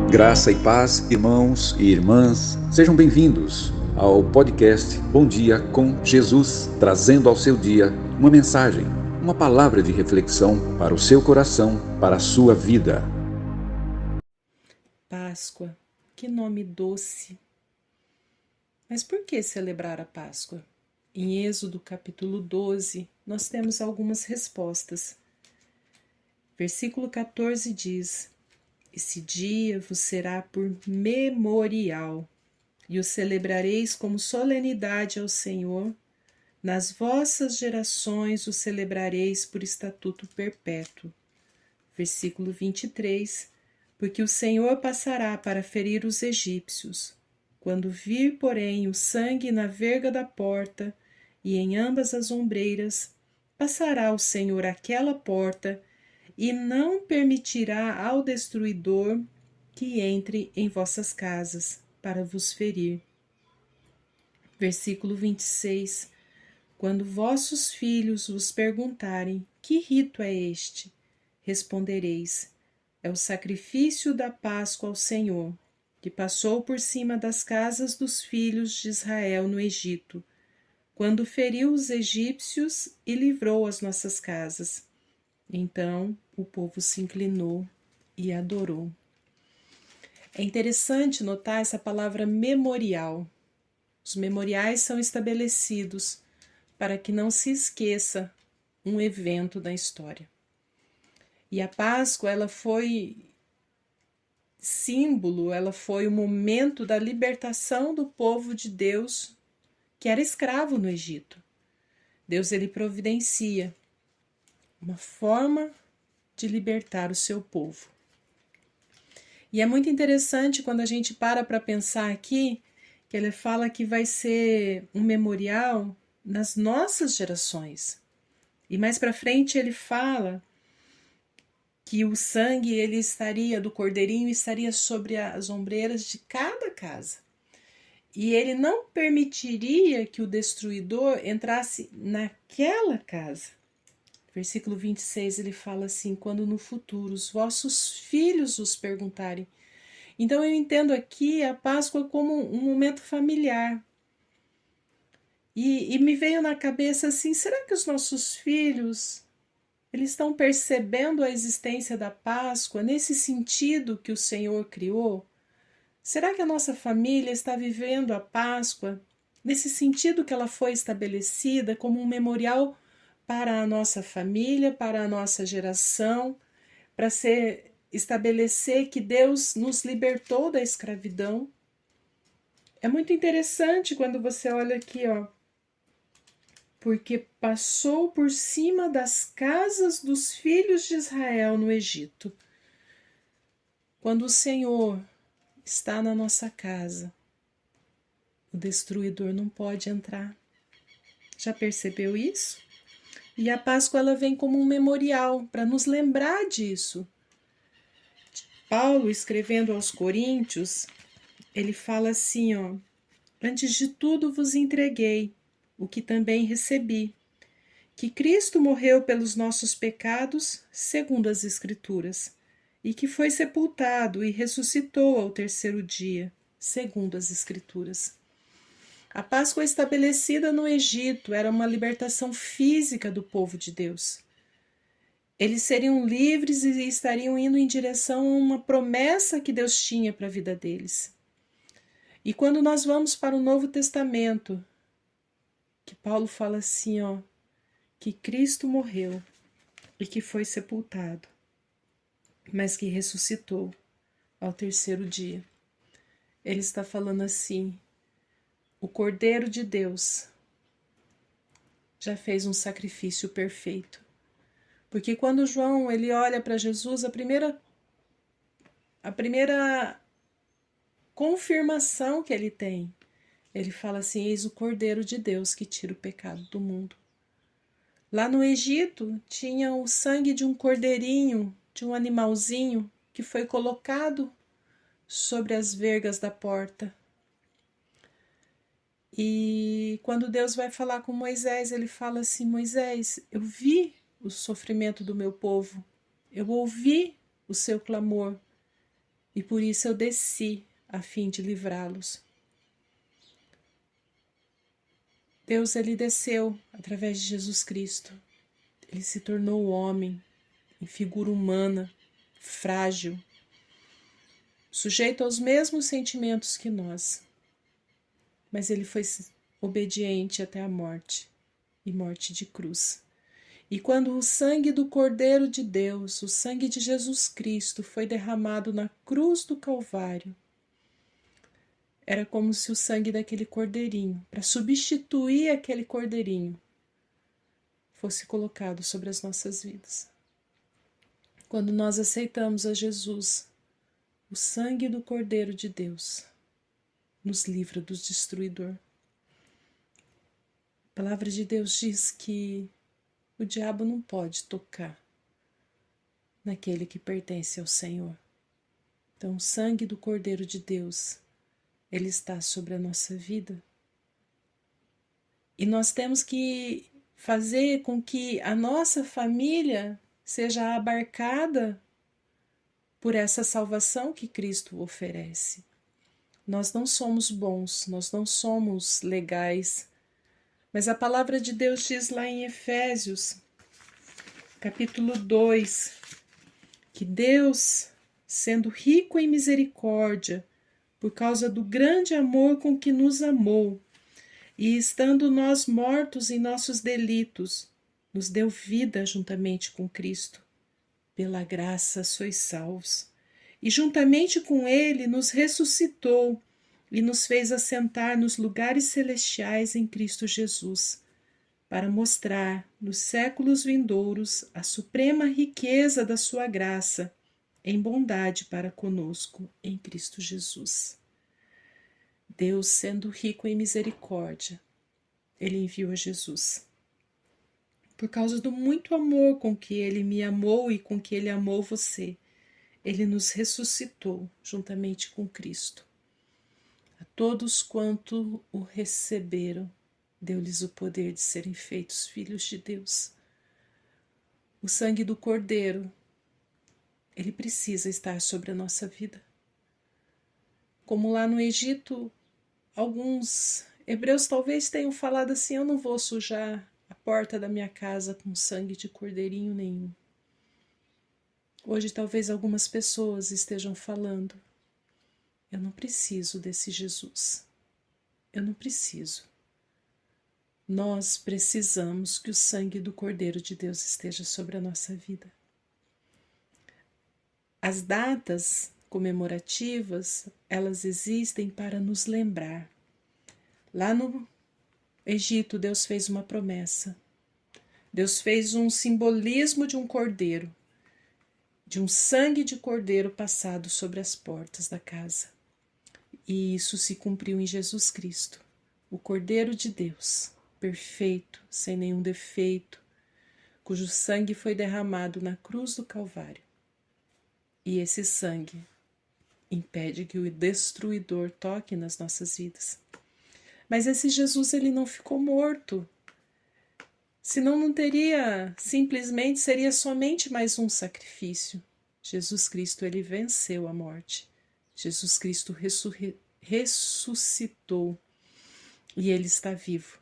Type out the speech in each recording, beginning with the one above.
Graça e paz, irmãos e irmãs, sejam bem-vindos ao podcast Bom Dia com Jesus, trazendo ao seu dia uma mensagem, uma palavra de reflexão para o seu coração, para a sua vida. Páscoa, que nome doce! Mas por que celebrar a Páscoa? Em Êxodo capítulo 12, nós temos algumas respostas. Versículo 14 diz: Esse dia vos será por memorial, e o celebrareis como solenidade ao Senhor. Nas vossas gerações o celebrareis por estatuto perpétuo. Versículo 23: Porque o Senhor passará para ferir os egípcios. Quando vir, porém, o sangue na verga da porta e em ambas as ombreiras, passará o Senhor aquela porta e não permitirá ao destruidor que entre em vossas casas para vos ferir. Versículo 26. Quando vossos filhos vos perguntarem: que rito é este? Respondereis: é o sacrifício da Páscoa ao Senhor, que passou por cima das casas dos filhos de Israel no Egito, quando feriu os egípcios e livrou as nossas casas. Então o povo se inclinou e adorou. É interessante notar essa palavra memorial. Os memoriais são estabelecidos para que não se esqueça um evento da história. E a Páscoa, ela foi símbolo, ela foi o momento da libertação do povo de Deus que era escravo no Egito. Deus, ele providencia uma forma de libertar o seu povo. E é muito interessante quando a gente para pensar aqui, que ele fala que vai ser um memorial nas nossas gerações. E mais para frente ele fala que o sangue ele estaria do cordeirinho estaria sobre as ombreiras de cada casa. E ele não permitiria que o destruidor entrasse naquela casa. Versículo 26, ele fala assim: quando no futuro os vossos filhos os perguntarem. Então eu entendo aqui a Páscoa como um momento familiar. E me veio na cabeça assim, será que os nossos filhos eles estão percebendo a existência da Páscoa nesse sentido que o Senhor criou? Será que a nossa família está vivendo a Páscoa nesse sentido que ela foi estabelecida como um memorial para a nossa família, para a nossa geração, para estabelecer que Deus nos libertou da escravidão? É muito interessante quando você olha aqui, ó. Porque passou por cima das casas dos filhos de Israel no Egito. Quando o Senhor está na nossa casa, o destruidor não pode entrar. Já percebeu isso? E a Páscoa ela vem como um memorial para nos lembrar disso. Paulo, escrevendo aos Coríntios, ele fala assim, ó: antes de tudo vos entreguei o que também recebi, que Cristo morreu pelos nossos pecados, segundo as Escrituras, e que foi sepultado e ressuscitou ao terceiro dia, segundo as Escrituras. A Páscoa estabelecida no Egito era uma libertação física do povo de Deus. Eles seriam livres e estariam indo em direção a uma promessa que Deus tinha para a vida deles. E quando nós vamos para o Novo Testamento, que Paulo fala assim, ó, que Cristo morreu e que foi sepultado, mas que ressuscitou ao terceiro dia. Ele está falando assim: o Cordeiro de Deus já fez um sacrifício perfeito. Porque quando João ele olha para Jesus, a primeira confirmação que ele tem, ele fala assim: eis o Cordeiro de Deus que tira o pecado do mundo. Lá no Egito tinha o sangue de um cordeirinho, de um animalzinho, que foi colocado sobre as vergas da porta. E quando Deus vai falar com Moisés, ele fala assim: Moisés, eu vi o sofrimento do meu povo, eu ouvi o seu clamor, e por isso eu desci a fim de livrá-los. Deus, ele desceu através de Jesus Cristo. Ele se tornou homem, em figura humana, frágil, sujeito aos mesmos sentimentos que nós. Mas ele foi obediente até a morte, e morte de cruz. E quando o sangue do Cordeiro de Deus, o sangue de Jesus Cristo, foi derramado na cruz do Calvário, era como se o sangue daquele cordeirinho, para substituir aquele cordeirinho, fosse colocado sobre as nossas vidas. Quando nós aceitamos a Jesus, o sangue do Cordeiro de Deus nos livra do destruidor. A palavra de Deus diz que o diabo não pode tocar naquele que pertence ao Senhor. Então, o sangue do Cordeiro de Deus, ele está sobre a nossa vida. E nós temos que fazer com que a nossa família seja abarcada por essa salvação que Cristo oferece. Nós não somos bons, nós não somos legais, mas a palavra de Deus diz lá em Efésios, capítulo 2, que Deus, sendo rico em misericórdia, por causa do grande amor com que nos amou, e estando nós mortos em nossos delitos, nos deu vida juntamente com Cristo. Pela graça sois salvos. E juntamente com ele nos ressuscitou e nos fez assentar nos lugares celestiais em Cristo Jesus, para mostrar nos séculos vindouros a suprema riqueza da sua graça em bondade para conosco em Cristo Jesus. Deus, sendo rico em misericórdia, ele enviou a Jesus. Por causa do muito amor com que ele me amou e com que ele amou você, ele nos ressuscitou juntamente com Cristo. A todos quanto o receberam, deu-lhes o poder de serem feitos filhos de Deus. O sangue do Cordeiro, ele precisa estar sobre a nossa vida. Como lá no Egito, alguns hebreus talvez tenham falado assim: eu não vou sujar a porta da minha casa com sangue de cordeirinho nenhum. Hoje talvez algumas pessoas estejam falando: eu não preciso desse Jesus. Eu não preciso. Nós precisamos que o sangue do Cordeiro de Deus esteja sobre a nossa vida. As datas comemorativas, elas existem para nos lembrar. Lá no Egito, Deus fez uma promessa. Deus fez um simbolismo de um cordeiro, de um sangue de cordeiro passado sobre as portas da casa. E isso se cumpriu em Jesus Cristo, o Cordeiro de Deus, perfeito, sem nenhum defeito, cujo sangue foi derramado na cruz do Calvário. E esse sangue impede que o destruidor toque nas nossas vidas. Mas esse Jesus, ele não ficou morto. Senão não teria, simplesmente seria somente mais um sacrifício. Jesus Cristo, ele venceu a morte. Jesus Cristo ressuscitou e ele está vivo.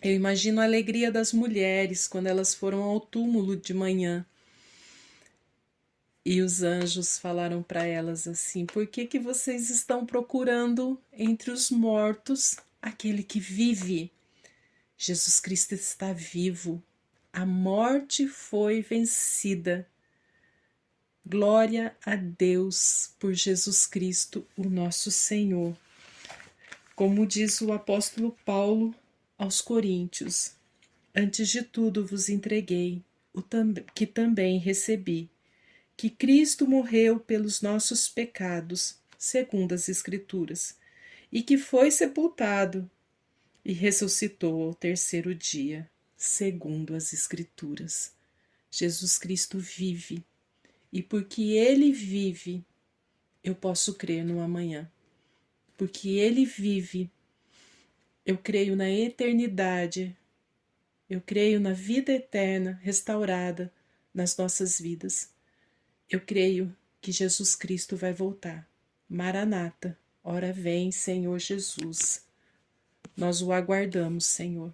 Eu imagino a alegria das mulheres quando elas foram ao túmulo de manhã. E os anjos falaram para elas assim: por que vocês estão procurando entre os mortos aquele que vive? Jesus Cristo está vivo. A morte foi vencida. Glória a Deus por Jesus Cristo, o nosso Senhor. Como diz o apóstolo Paulo aos Coríntios: antes de tudo vos entreguei o que também recebi, que Cristo morreu pelos nossos pecados, segundo as Escrituras, e que foi sepultado e ressuscitou ao terceiro dia, segundo as Escrituras. Jesus Cristo vive, e porque ele vive, eu posso crer no amanhã. Porque ele vive, eu creio na eternidade, eu creio na vida eterna restaurada nas nossas vidas. Eu creio que Jesus Cristo vai voltar. Maranata, ora vem, Senhor Jesus. Nós o aguardamos, Senhor.